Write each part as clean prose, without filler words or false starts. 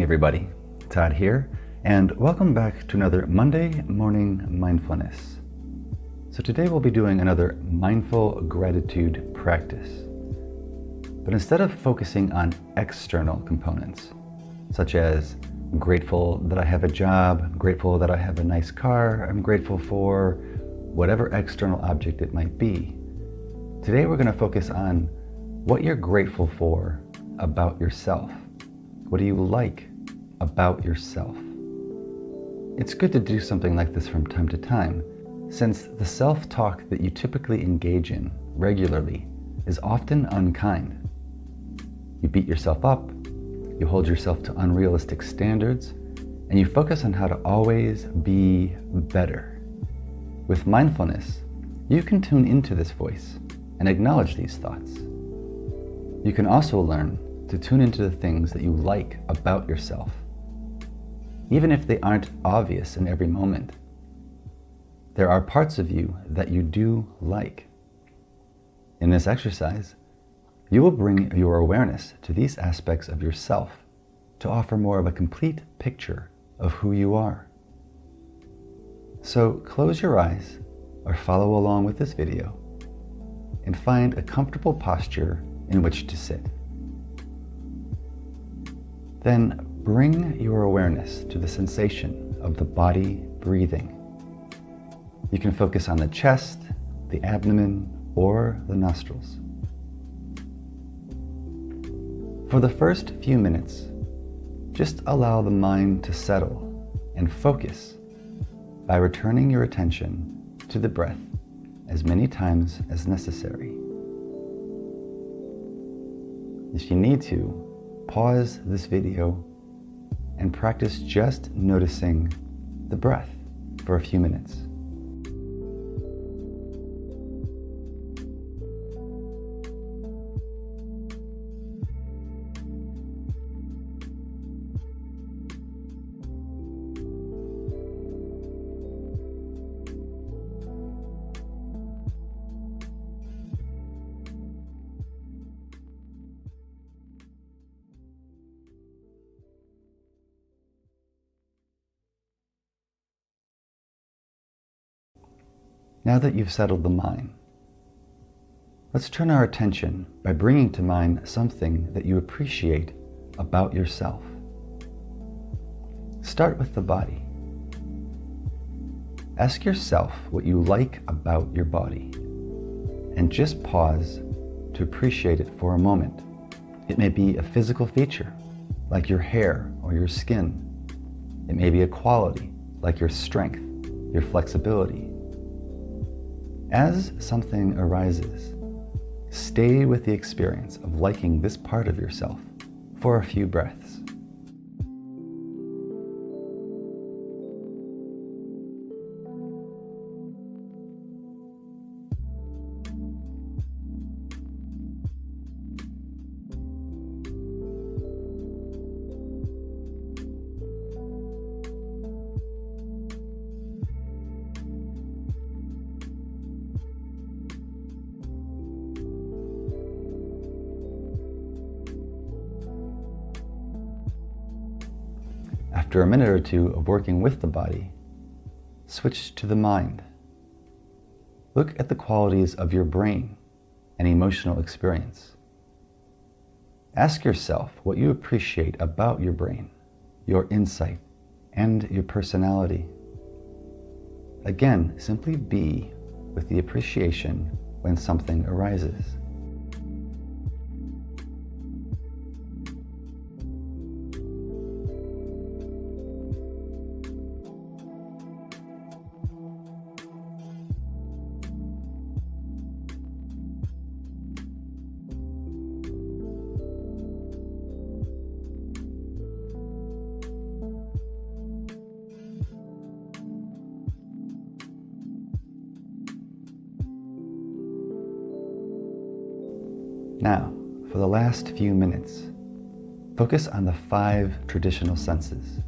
everybody, Todd here, and welcome back to another Monday Morning Mindfulness. So today we'll be doing another mindful gratitude practice. But instead of focusing on external components, such as I'm grateful that I have a job, I'm grateful that I have a nice car, I'm grateful for whatever external object it might be, today we're going to focus on what you're grateful for about yourself. What do you like about yourself? It's good to do something like this from time to time, since the self-talk that you typically engage in regularly is often unkind. You beat yourself up, you hold yourself to unrealistic standards, and you focus on how to always be better. With mindfulness, you can tune into this voice and acknowledge these thoughts. You can also learn to tune into the things that you like about yourself, even if they aren't obvious in every moment. There are parts of you that you do like. In this exercise, you will bring your awareness to these aspects of yourself to offer more of a complete picture of who you are. So close your eyes or follow along with this video and find a comfortable posture in which to sit. Then bring your awareness to the sensation of the body breathing. You can focus on the chest, the abdomen, or the nostrils. For the first few minutes, just allow the mind to settle and focus by returning your attention to the breath as many times as necessary. If you need to, pause this video and practice just noticing the breath for a few minutes. Now that you've settled the mind, let's turn our attention by bringing to mind something that you appreciate about yourself. Start with the body. Ask yourself what you like about your body, and just pause to appreciate it for a moment. It may be a physical feature, like your hair or your skin. It may be a quality, like your strength, your flexibility. As something arises, stay with the experience of liking this part of yourself for a few breaths. After a minute or two of working with the body, switch to the mind. Look at the qualities of your brain and emotional experience. Ask yourself what you appreciate about your brain, your insight, and your personality. Again, simply be with the appreciation when something arises. Now, for the last few minutes, focus on the 5 traditional senses: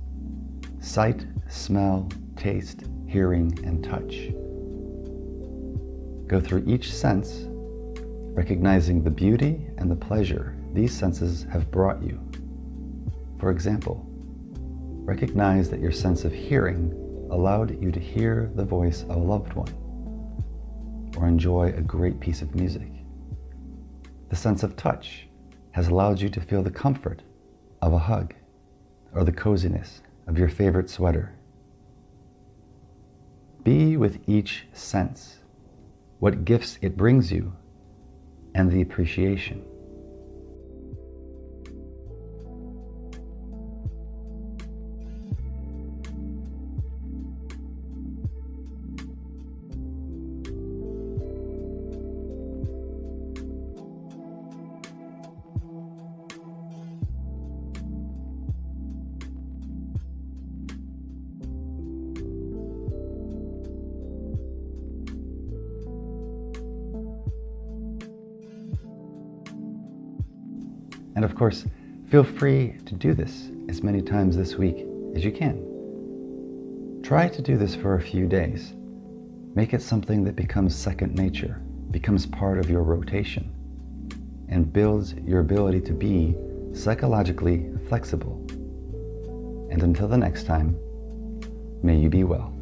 sight, smell, taste, hearing, and touch. Go through each sense, recognizing the beauty and the pleasure these senses have brought you. For example, recognize that your sense of hearing allowed you to hear the voice of a loved one or enjoy a great piece of music. The sense of touch has allowed you to feel the comfort of a hug or the coziness of your favorite sweater. Be with each sense, what gifts it brings you, and the appreciation. And of course, feel free to do this as many times this week as you can. Try to do this for a few days. Make it something that becomes second nature, becomes part of your rotation, and builds your ability to be psychologically flexible. And until the next time, may you be well.